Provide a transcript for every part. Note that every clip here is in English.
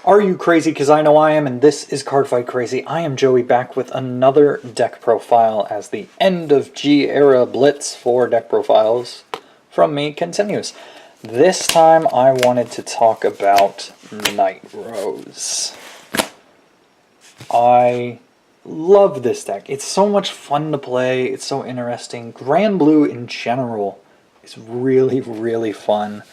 Are you crazy? Because I know I am, and this is Cardfight Crazy. I am Joey, back with another deck profile as the end of G-era blitz for deck profiles from me continues. This time I wanted to talk about Nightrose. I love this deck. It's so much fun to play. It's so interesting. Grand Blue in general is really, really fun.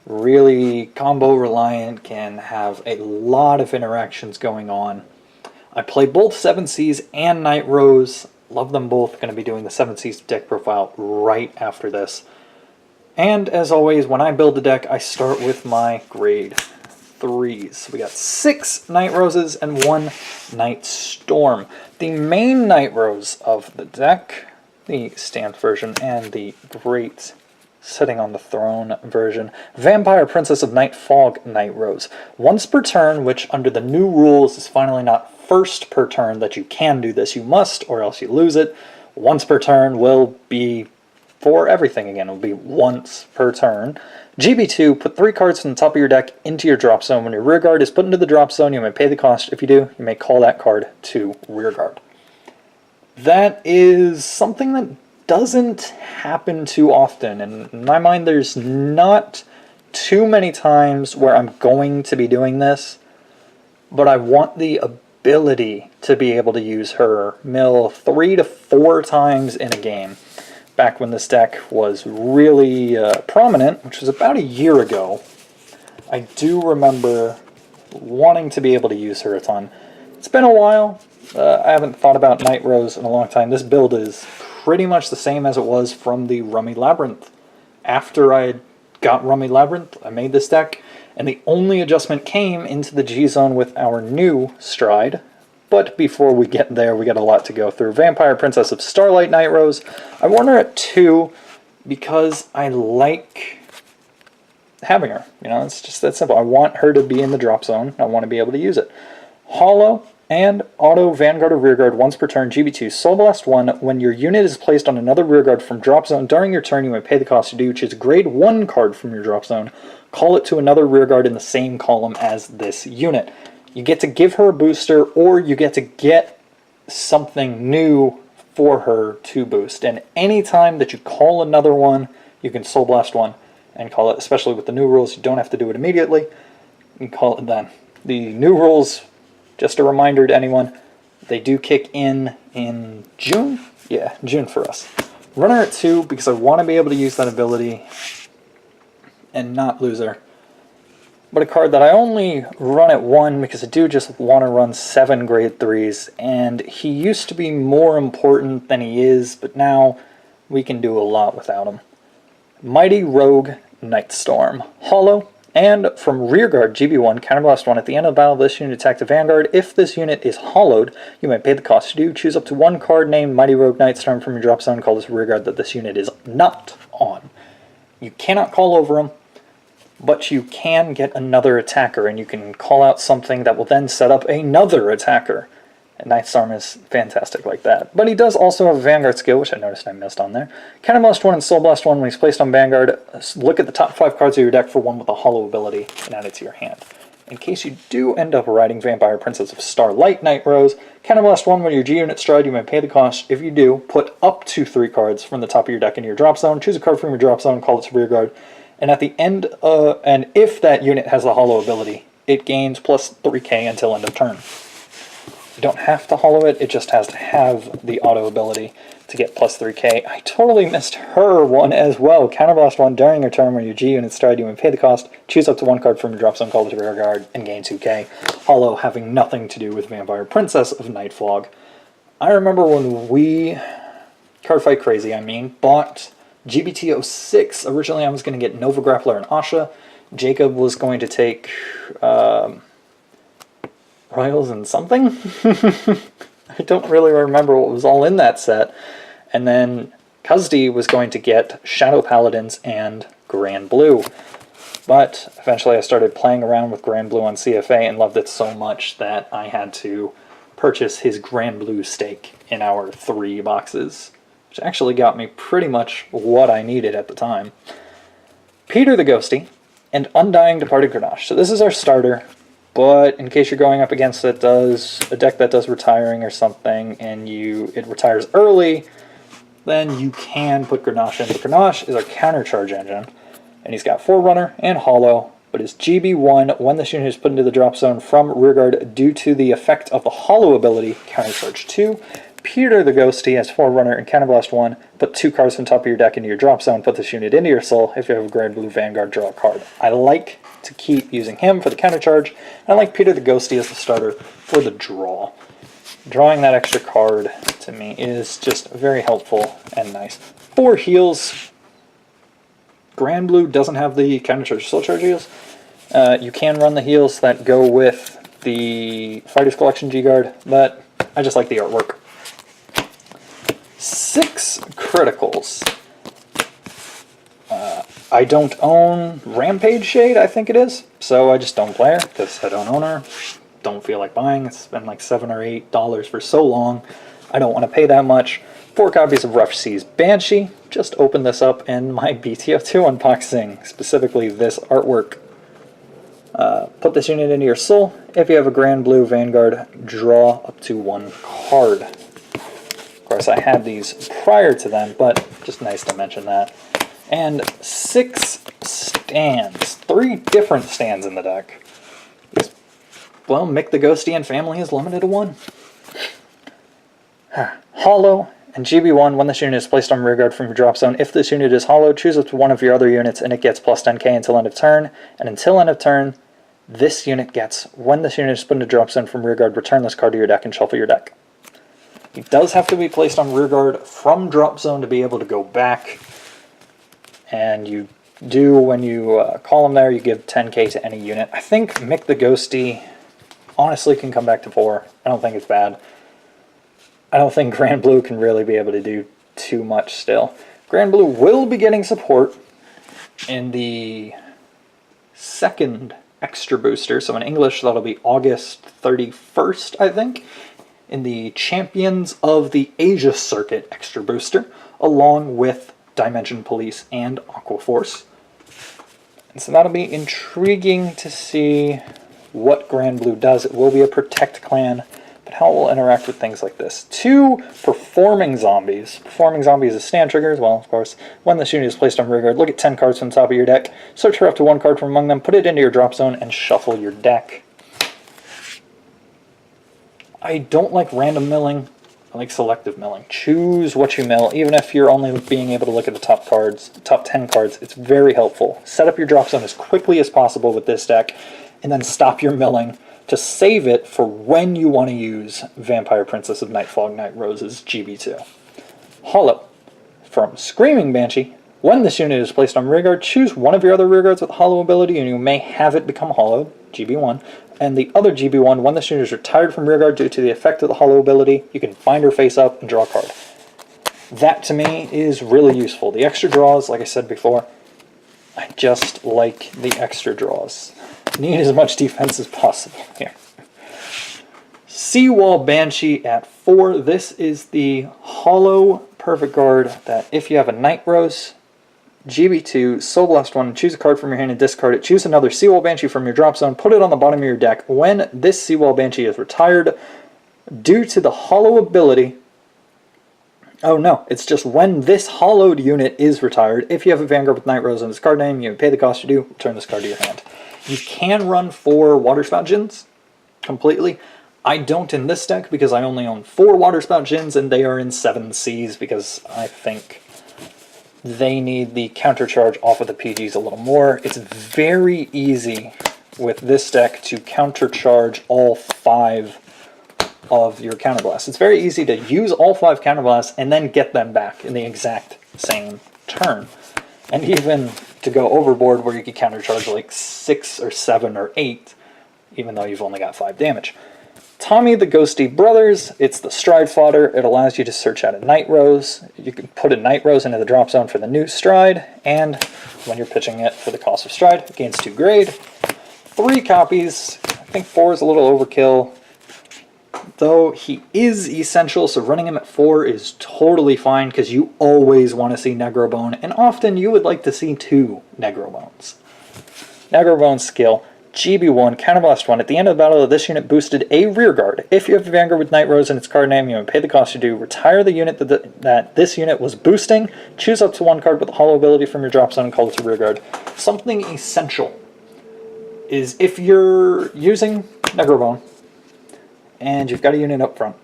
Really combo reliant, can have a lot of interactions going on. I play both 7 Seas and Nightrose. Love them both. Going to be doing the 7 Seas deck profile right after this. And as always, when I build a deck, I start with my grade 3s. We got 6 Nightroses and 1 Nightstorm. The main Nightrose of the deck, the stamped version, and the great sitting on the throne version, Vampire Princess of Night Fog Nightrose. Once per turn, which under the new rules is finally not first per turn that you can do this, you must or else you lose it. Once per turn will be for everything again. It will be once per turn. GB2, put 3 cards from the top of your deck into your drop zone. When your rear guard is put into the drop zone, you may pay the cost. If you do, you may call that card to rear guard. That is something that doesn't happen too often, and in my mind there's not too many times where I'm going to be doing this, but I want the ability to be able to use her mill 3 to 4 times in a game. Back when this deck was really prominent, which was about a year ago, I do remember wanting to be able to use her a ton. It's been a while. I haven't thought about Nightrose in a long time. This build is pretty much the same as it was from the Rummy Labyrinth. After I got Rummy Labyrinth, I made this deck, and the only adjustment came into the G-Zone with our new Stride. But before we get there, we got a lot to go through. Vampire Princess of Starlight Nightrose. I want her at 2 because I like having her. You know, it's just that simple. I want her to be in the drop zone. I want to be able to use it. Hollow and auto Vanguard or Rearguard once per turn, GB2. Soul Blast 1, when your unit is placed on another Rearguard from drop zone during your turn, you may pay the cost to do. Choose a grade 1 card from your drop zone. Call it to another Rearguard in the same column as this unit. You get to give her a booster, or you get to get something new for her to boost. And any time that you call another one, you can Soul Blast 1 and call it, especially with the new rules, you don't have to do it immediately. You can call it then. The new rules, just a reminder to anyone, they do kick in June? Yeah, June for us. Run her at 2 because I want to be able to use that ability and not lose her. But a card that I only run at 1 because I do just want to run 7 grade 3s, and he used to be more important than he is, but now we can do a lot without him. Mighty Rogue Nightstorm. Hollow. And from Rearguard, GB1, Counterblast 1. At the end of the battle, this unit attack the Vanguard. If this unit is hollowed, you may pay the cost to do. Choose up to 1 card named Mighty Rogue Nightstorm from your drop zone. Call this Rearguard that this unit is not on. You cannot call over him, but you can get another attacker, and you can call out something that will then set up another attacker. And Nightstorm is fantastic like that. But he does also have a Vanguard skill, which I noticed I missed on there. Counterblast 1 and Soul Blast 1, when he's placed on Vanguard, look at the top 5 cards of your deck for one with a hollow ability and add it to your hand. In case you do end up riding Vampire Princess of Starlight Nightrose, Counterblast 1, when your G-Unit Stride, you may pay the cost. If you do, put up to 3 cards from the top of your deck into your drop zone. Choose a card from your drop zone, call it to Rearguard. And at the end, and if that unit has the hollow ability, it gains plus 3k until end of turn. You don't have to hollow it, it just has to have the auto ability to get plus 3k. I totally missed her one as well. Counterblast 1 during your turn when your G unit Stride, you may pay the cost, choose up to 1 card from your drop zone, call it to rear guard, and gain 2k. Hollow having nothing to do with Vampire Princess of Night Fog. I remember when we, Cardfight Crazy I mean, bought GBT06. Originally I was going to get Nova Grappler and Asha. Jacob was going to take Royals and something? I don't really remember what was all in that set. And then Kuzdi was going to get Shadow Paladins and Grand Blue. But eventually I started playing around with Grand Blue on CFA and loved it so much that I had to purchase his Grand Blue stake in our 3 boxes, which actually got me pretty much what I needed at the time. Peter the Ghosty and Undying Departed Grenache. So this is our starter. but in case you're going up against a deck that does retiring or something, and it retires early, then you can put Grenache in. But Grenache is our countercharge engine, and he's got Forerunner and Hollow, but his GB1, when this unit is put into the drop zone from rearguard due to the effect of the Hollow ability, countercharge 2. Peter the Ghosty has Forerunner and Counterblast 1. Put 2 cards from top of your deck into your drop zone. Put this unit into your soul. If you have a Grand Blue Vanguard, draw a card. I like to keep using him for the countercharge. And I like Peter the Ghosty as the starter for the draw. Drawing that extra card to me is just very helpful and nice. 4 heals. Grand Blue doesn't have the countercharge soul charge heals. You can run the heals that go with the Fighters Collection G-Guard, but I just like the artwork. 6 criticals. I don't own Rampage Shade, I think it is, so I just don't play her because I don't own her. Don't feel like buying. It's been like $7 or $8 for so long. I don't want to pay that much. 4 copies of Rough Seas Banshee. Just opened this up in my BTO2 unboxing, specifically this artwork. Put this unit into your soul. If you have a Grand Blue Vanguard, draw up to 1 card. Of course, I had these prior to them, but just nice to mention that. And 6 stands. 3 different stands in the deck. Well, Mick the Ghosty and family is limited to 1. Hollow and GB1, when this unit is placed on rearguard from your drop zone. If this unit is hollow, choose up to one of your other units and it gets plus 10k until end of turn. And until end of turn, this unit gets, when this unit is put into drop zone from rearguard, return this card to your deck and shuffle your deck. It does have to be placed on rearguard from drop zone to be able to go back. And you do, when you call him there, you give 10k to any unit. I think Mick the Ghosty honestly can come back to 4. I don't think it's bad. I don't think Grand Blue can really be able to do too much still. Grand Blue will be getting support in the 2nd extra booster. So in English, that'll be August 31st, I think, in the Champions of the Asia Circuit extra booster, along with Dimension Police and Aqua Force. And so that'll be intriguing to see what Grand Blue does. It will be a Protect clan, but how it will interact with things like this. 2 Performing Zombies. Performing Zombies is stand triggers. Well, of course, when this unit is placed on rearguard, look at 10 cards from the top of your deck, search for up to 1 card from among them, put it into your drop zone, and shuffle your deck. I don't like random milling. I like selective milling. Choose what you mill, even if you're only being able to look at the top cards, top 10 cards. It's very helpful. Set up your drop zone as quickly as possible with this deck, and then stop your milling to save it for when you want to use Vampire Princess of Nightfog Nightrose's GB2. Hollow. From Screaming Banshee, when this unit is placed on rearguard, choose one of your other rearguards with Hollow ability, and you may have it become Hollow, GB1. And the other GB1, when this unit is retired from rearguard due to the effect of the Hollow ability, you can find her face up and draw a card. That, to me, is really useful. The extra draws, like I said before, I just like the extra draws. Need as much defense as possible here. Seawall Banshee at 4. This is the Hollow Perfect Guard that if you have a Nightrose, GB2, Soul Blast 1, choose a card from your hand and discard it. Choose another Seawall Banshee from your drop zone, put it on the bottom of your deck. When this Seawall Banshee is retired due to the Hollow ability, oh no, it's just when this hollowed unit is retired. If you have a Vanguard with Nightrose on this card name, you pay the cost you do, return this card to your hand. You can run 4 Waterspout Djinns completely. I don't in this deck because I only own 4 Waterspout Djinns and they are in 7 Cs because I think they need the countercharge off of the PGs a little more. It's very easy with this deck to countercharge all 5 of your counterblasts. It's very easy to use all 5 counterblasts and then get them back in the exact same turn. And even to go overboard where you could countercharge like 6 or 7 or 8, even though you've only got 5 damage. Tommy the Ghosty Brothers, it's the Stride fodder. It allows you to search out a Nightrose. You can put a Nightrose into the drop zone for the new Stride, and when you're pitching it for the cost of Stride, it gains 2 grade. 3 copies. I think 4 is a little overkill, though he is essential, so running him at 4 is totally fine because you always want to see Negrobone, and often you would like to see 2 Negrobones. Negrobone's skill. GB1, Counterblast 1. At the end of the battle, this unit boosted a rearguard. If you have a Vanguard with Nightrose in its card name, you may pay the cost you do. Retire the unit that this unit was boosting. Choose up to one card with a hollow ability from your drop zone and call it a rearguard. Something essential is if you're using Negrobone and you've got a unit up front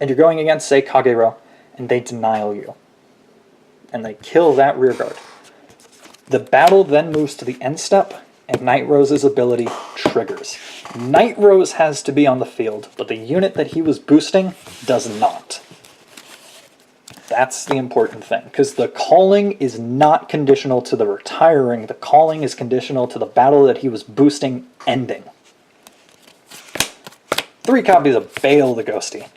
and you're going against, say, Kagero, and they denial you and they kill that rearguard. The battle then moves to the end step, and Nightrose's ability triggers. Nightrose has to be on the field, but the unit that he was boosting does not. That's the important thing, because the calling is not conditional to the retiring. The calling is conditional to the battle that he was boosting ending. 3 copies of Bale the Ghosty.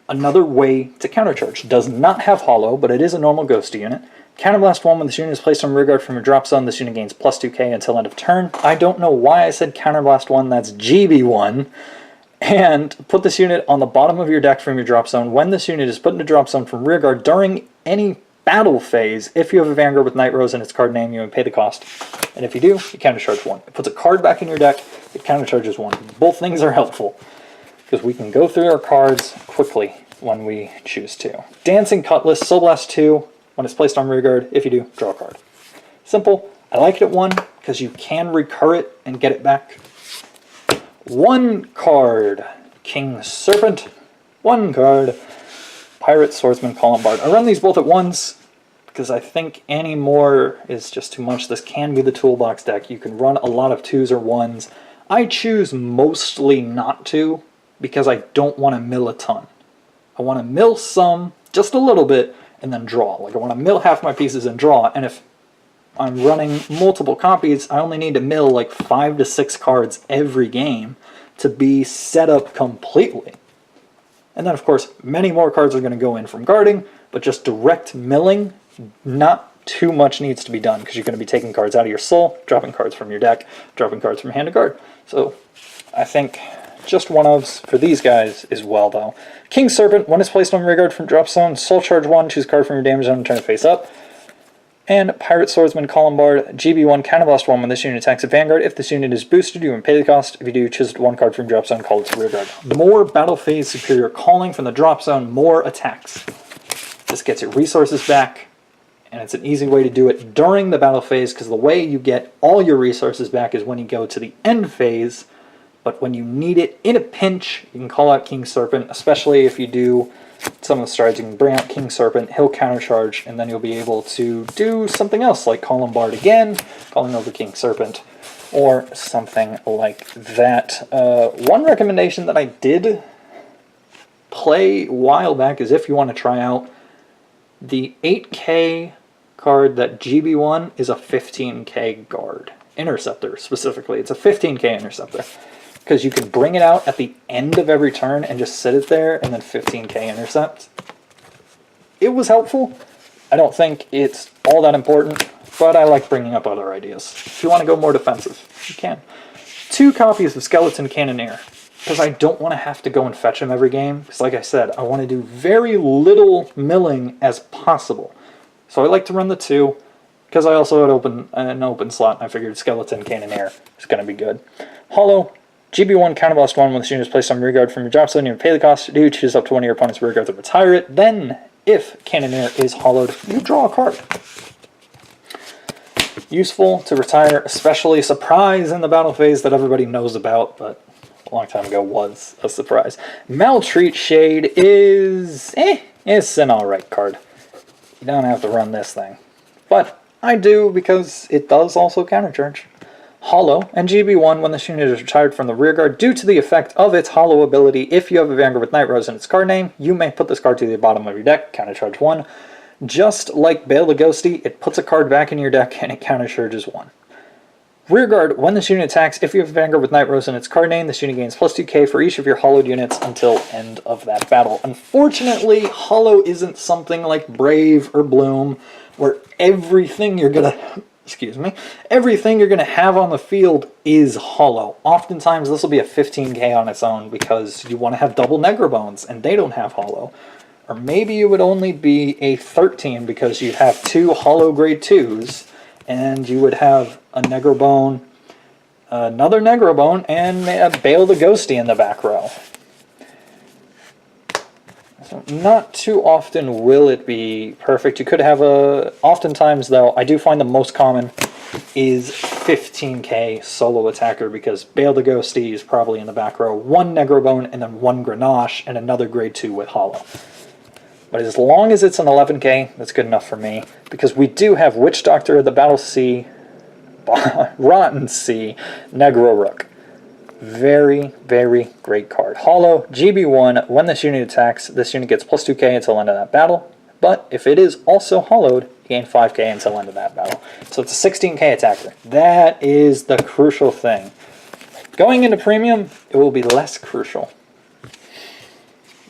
Another way to countercharge. Does not have hollow, but it is a normal Ghosty unit. Counterblast 1, when this unit is placed on rearguard from your drop zone, this unit gains plus 2k until end of turn. I don't know why I said Counterblast 1, that's GB1. And put this unit on the bottom of your deck from your drop zone. When this unit is put into drop zone from rearguard during any battle phase, if you have a Vanguard with Nightrose in its card name, you may pay the cost. And if you do, you countercharge 1. It puts a card back in your deck, it countercharges 1. Both things are helpful, because we can go through our cards quickly when we choose to. Dancing Cutlass, Soul Blast 2. When it's placed on rearguard, if you do, draw a card. Simple. I like it at 1 because you can recur it and get it back. 1 card, King Serpent. 1 card, Pirate, Swordsman, Columbard. I run these both at once because I think any more is just too much. This can be the toolbox deck. You can run a lot of 2s or 1s. I choose mostly not to because I don't want to mill a ton. I want to mill some, just a little bit, and then draw. Like, I want to mill half my pieces and draw, and if I'm running multiple copies, I only need to mill like 5 to 6 cards every game to be set up completely. And then, of course, many more cards are going to go in from guarding, but just direct milling, not too much needs to be done, because you're going to be taking cards out of your soul, dropping cards from your deck, dropping cards from hand to guard. So, I think just 1-ofs for these guys as well, though. King Serpent, when it's placed on rearguard from drop zone, Soul Charge 1, choose a card from your damage zone and turn it face up. And Pirate, Swordsman, Columbard, GB1, Counterblast 1, when this unit attacks a Vanguard. If this unit is boosted, you can pay the cost. If you do, choose 1 card from drop zone, call it to rearguard. More battle phase superior calling from the drop zone, more attacks. This gets your resources back, and it's an easy way to do it during the battle phase, because the way you get all your resources back is when you go to the end phase. But when you need it in a pinch, you can call out King Serpent, especially if you do some of the strides. You can bring out King Serpent, he'll countercharge, and then you'll be able to do something else, like Columbard again, calling over King Serpent, or something like that. One recommendation that I did play a while back is if you want to try out the 8k card that GB1 is a 15k guard. Interceptor, specifically. It's a 15k interceptor. Because you can bring it out at the end of every turn and just sit it there and then 15k intercept. It was helpful. I don't think it's all that important, but I like bringing up other ideas. If you want to go more defensive, you can. 2 copies of Skeleton Cannoneer, because I don't want to have to go and fetch him every game. Because like I said, I want to do very little milling as possible. So I like to run the 2, because I also had an open slot, and I figured Skeleton Cannoneer is going to be good. Hollow. GB1, Counterblast 1, when this unit is placed on rearguard from your drop zone, you pay the cost to do, choose up to one of your opponent's rearguards to retire it. Then, if Cannoneer is hollowed, you draw a card. Useful to retire, especially a surprise in the battle phase that everybody knows about, but a long time ago was a surprise. Maltreat Shade is, it's an alright card. You don't have to run this thing. But I do, because it does also countercharge. Hollow, and GB1 when this unit is retired from the rearguard due to the effect of its hollow ability. If you have a Vanguard with Nightrose in its card name, you may put this card to the bottom of your deck, countercharge 1. Just like Bale the Ghosty, it puts a card back in your deck and it countercharges 1. Rearguard, when this unit attacks, if you have a Vanguard with Nightrose in its card name, this unit gains plus 2k for each of your hollowed units until end of that battle. Unfortunately, hollow isn't something like Brave or Bloom, where everything you're gonna everything you're going to have on the field is hollow. Oftentimes this will be a 15k on its own because you want to have double Negrobones and they don't have hollow. Or maybe it would only be a 13 because you'd have 2 hollow grade 2s and you would have a Negrobone another Negrobone, and Bale the Ghosty in the back row. So not too often will it be perfect. You could have a... Oftentimes, though, I do find the most common is 15k solo attacker, because Bale the Ghosty is probably in the back row. One Negrobone, and then one Grenache, and another grade 2 with Hollow. But as long as it's an 11k, that's good enough for me, because we do have Witch Doctor of the Battle Sea, Rotten Sea, Negro Rook. Very, very great card. Hollow, GB1, when this unit attacks, this unit gets plus 2k until end of that battle, but if it is also hollowed, you gain 5k until end of that battle. So it's a 16k attacker. That is the crucial thing. Going into premium, it will be less crucial,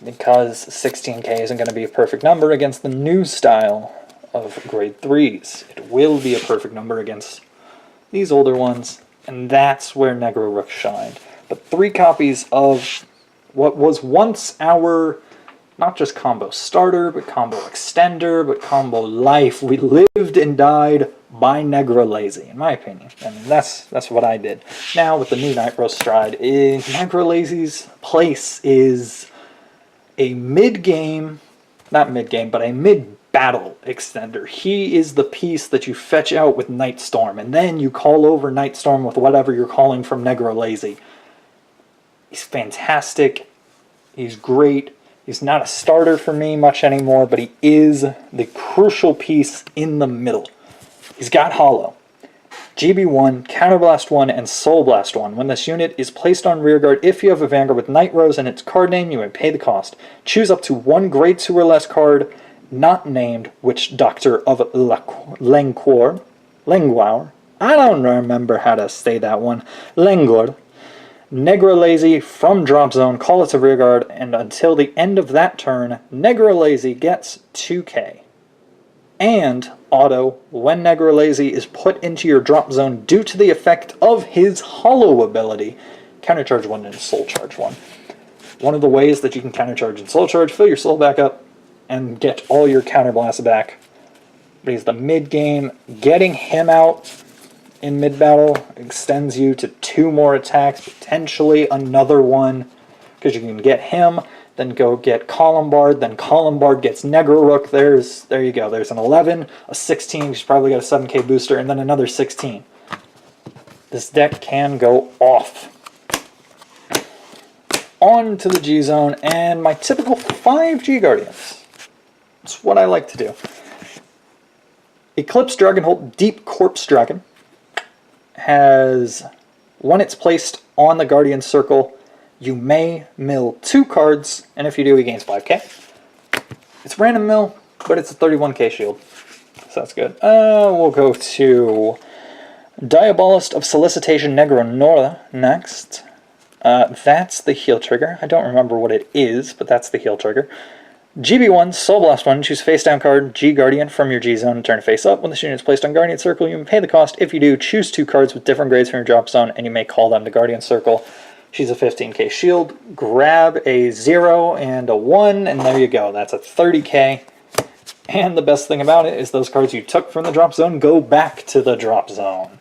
because 16k isn't going to be a perfect number against the new style of grade 3s. It will be a perfect number against these older ones, and that's where Negro Rook shined. But 3 copies of what was once our, not just combo starter, but combo extender, but combo life. We lived and died by Negro Lazy, in my opinion. And that's what I did. Now, with the new Nightrose Stride, Negro Lazy's place is a mid-game, not mid-game, but a mid-battle extender. He is the piece that you fetch out with Nightstorm, and then you call over Nightstorm with whatever you're calling from Negro Lazy. He's fantastic. He's great. He's not a starter for me much anymore, but he is the crucial piece in the middle. He's got Hollow, GB1, Counterblast 1, and Soul Blast 1. When this unit is placed on rearguard, if you have a Vanguard with Nightrose in its card name, you may pay the cost. Choose up to one grade 2 or less card not named Witch Doctor of Lenguar. I don't remember how to say that one. Lenguar. Negro Lazy from drop zone, call it to rearguard, and until the end of that turn, Negro Lazy gets 2k. And auto, when Negro Lazy is put into your drop zone due to the effect of his Hollow ability, countercharge 1 and soul charge 1. One of the ways that you can countercharge and soul charge, fill your soul back up and get all your counterblasts back. But he's the mid game. Getting him out in mid battle extends you to 2 more attacks, potentially another one, because you can get him, then go get Columbard, then Columbard gets Negro Rook. There you go. There's an 11, a 16, he's probably got a 7k booster, and then another 16. This deck can go off. On to the G Zone, and my typical 5 G Guardians. That's what I like to do. Eclipse Dragonholt Deep Corpse Dragon has, when it's placed on the Guardian Circle, you may mill 2 cards, and if you do, he gains 5k. It's random mill, but it's a 31k shield, so that's good. We'll go to Diabolist of Solicitation Negro Nora next. That's the heal trigger. I don't remember what it is, but that's the heal trigger. GB1, Soul Blast 1, choose face down card, G Guardian from your G zone and turn it face up. When this unit is placed on Guardian Circle, you may pay the cost. If you do, choose 2 cards with different grades from your drop zone, and you may call them to Guardian Circle. She's a 15k shield. Grab a 0 and a 1, and there you go. That's a 30k. And the best thing about it is those cards you took from the drop zone go back to the drop zone.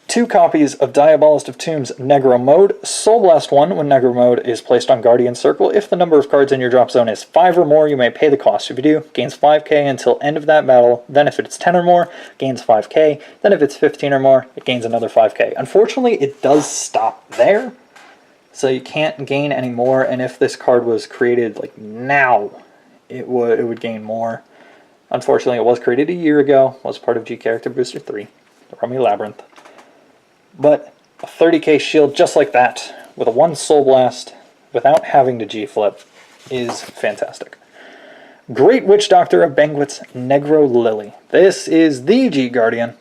2 copies of Diabolist of Tombs Negro Mode. Soul Blast 1, when Negro Mode is placed on Guardian Circle. If the number of cards in your drop zone is 5 or more, you may pay the cost. If you do, gains 5k until end of that battle. Then if it's 10 or more, gains 5k. Then if it's 15 or more, it gains another 5k. Unfortunately, it does stop there, so you can't gain any more, and if this card was created like now, it would gain more. Unfortunately, it was created a year ago, was part of G Character Booster 3, the Rummy Labyrinth. But a 30k shield just like that, with a 1 Soul Blast, without having to G-flip, is fantastic. Great Witch Doctor of Banquets Negro Lily. This is the G Guardian,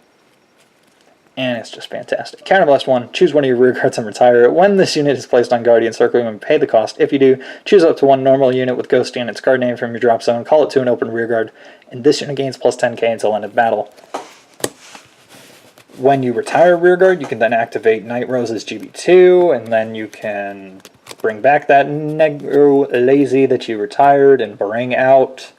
and it's just fantastic. Counterblast 1, choose one of your rear guards and retire it. When this unit is placed on Guardian Circle, you may pay the cost. If you do, choose up to 1 normal unit with Ghosty and its card name from your drop zone, call it to an open rear guard, and this unit gains plus 10k until end of battle. When you retire rearguard, you can then activate Nightrose's GB2, and then you can bring back that Negro Lazy that you retired and bring out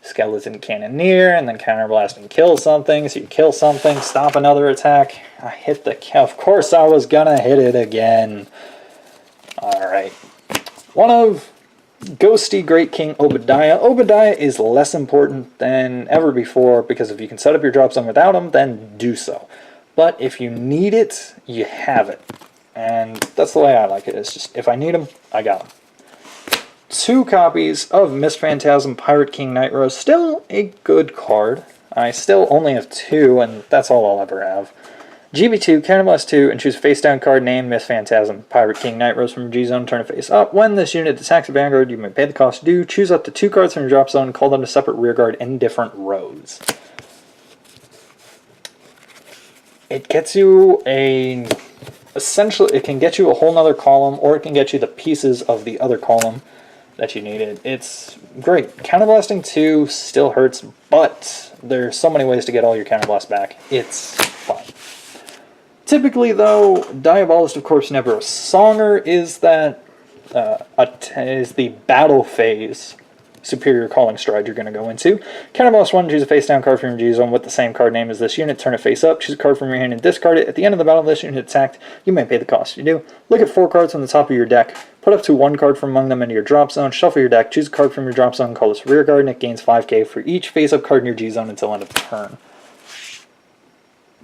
Skeleton Cannoneer, and then Counterblast and kill something. So you kill something, stop another attack. I hit the... Of course I was gonna hit it again. Alright. One of Ghosty Great King Obadiah. Obadiah is less important than ever before, because if you can set up your drop zone without him, then do so. But if you need it, you have it. And that's the way I like it. It's just, if I need him, I got him. 2 copies of Mist Phantasm Pirate King Nightrose. Still a good card. I still only have 2, and that's all I'll ever have. GB2, Counterblast 2, and choose a face-down card named Mist Phantasm Pirate King Nightrose from your G-Zone, turn it face up. When this unit attacks a Vanguard, you may pay the cost due. Choose up to 2 cards from your drop zone, call them to separate rearguard in different rows. It gets you a... Essentially, it can get you a whole nother column, or it can get you the pieces of the other column that you needed. It's great. Counterblasting 2 still hurts, but there's so many ways to get all your counterblast back. It's fun. Typically, though, Diabolist of Corpse Nebula Songer is that is the battle phase superior calling stride you're going to go into. Counterblast 1, choose a face-down card from your G-Zone with the same card name as this unit, turn it face up, choose a card from your hand and discard it. At the end of the battle this unit attacked, you may pay the cost. You do. Look at 4 cards from the top of your deck, put up to 1 card from among them into your drop zone, shuffle your deck, choose a card from your drop zone, call this rearguard, and it gains 5k for each face-up card in your G-Zone until end of turn.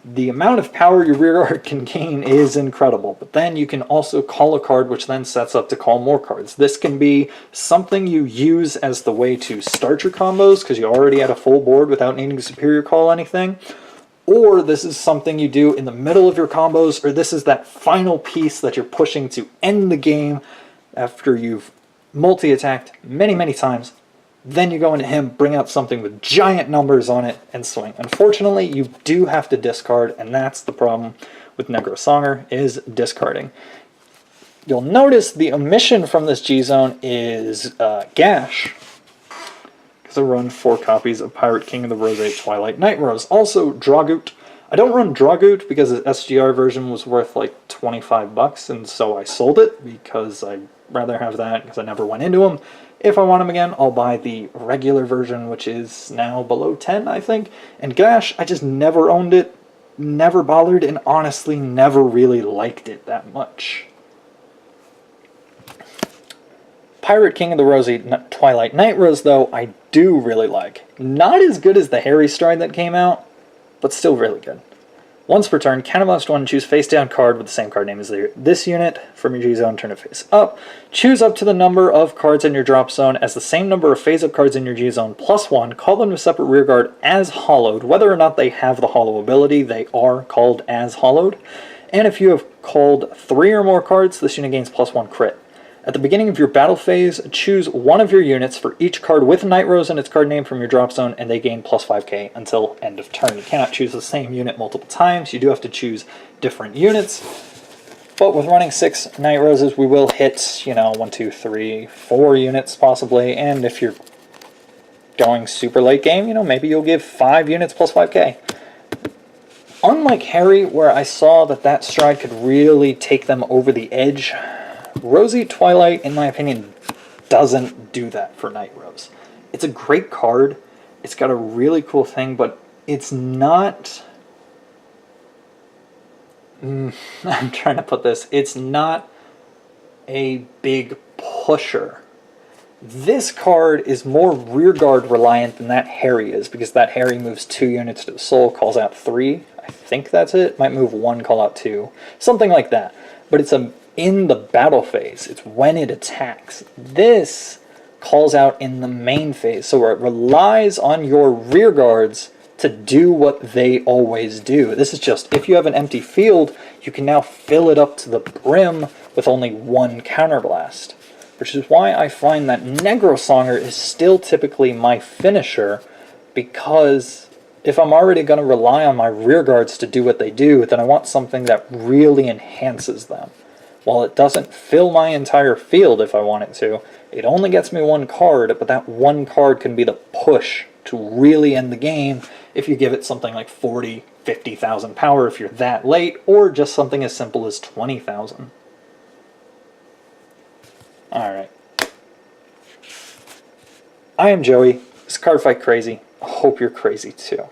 The amount of power your rearguard can gain is incredible, but then you can also call a card which then sets up to call more cards. This can be something you use as the way to start your combos because you already had a full board without needing to superior call anything, or this is something you do in the middle of your combos, or this is that final piece that you're pushing to end the game after you've multi-attacked many times. Then you go into him, bring out something with giant numbers on it, and swing. Unfortunately, you do have to discard, and that's the problem with Nightrose Songer, is discarding. You'll notice the omission from this G-Zone is Gash, because I run 4 copies of Pirate King of the Rose Twilight Nightrose. Also, Dragoot. I don't run Dragoot because the SGR version was worth like 25 bucks, and so I sold it because I'd rather have that because I never went into them. If I want them again, I'll buy the regular version, which is now below 10, I think. And Gash, I just never owned it, never bothered, and honestly never really liked it that much. Pirate King of the Rosy Twilight Nightrose, though, I do really like. Not as good as the Harry Stride that came out, but still really good. Once per turn, Counterblast 1, choose face-down card with the same card name as this unit from your G-Zone, turn it face up. Choose up to the number of cards in your drop zone as the same number of phase-up cards in your G-Zone plus 1. Call them to separate rearguard as hollowed. Whether or not they have the hollow ability, they are called as hollowed. And if you have called 3 or more cards, this unit gains plus 1 crit. At the beginning of your battle phase, choose one of your units for each card with Nightrose and its card name from your drop zone, and they gain plus 5k until end of turn. You cannot choose the same unit multiple times. You do have to choose different units. But with running 6 Nightroses, we will hit, 1, 2, 3, 4 units possibly. And if you're going super late game, maybe you'll give 5 units plus 5k. Unlike Harry, where I saw that stride could really take them over the edge, Rosy Twilight, in my opinion, doesn't do that for Nightrose. It's a great card. It's got a really cool thing, but it's not... I'm trying to put this. It's not a big pusher. This card is more rearguard reliant than that Harry is, because that Harry moves 2 units to the soul, calls out 3. I think that's it. Might move 1, call out 2. Something like that. But it's in the battle phase. It's when it attacks. This calls out in the main phase. So it relies on your rear guards to do what they always do. This is just, if you have an empty field, you can now fill it up to the brim with only 1 counterblast. Which is why I find that Nightrose Songer is still typically my finisher, because if I'm already going to rely on my rear guards to do what they do, then I want something that really enhances them. While it doesn't fill my entire field if I want it to, it only gets me 1 card, but that 1 card can be the push to really end the game if you give it something like 40, 50,000 power if you're that late, or just something as simple as 20,000. Alright. I am Joey, This is Cardfight Crazy. I hope you're crazy too.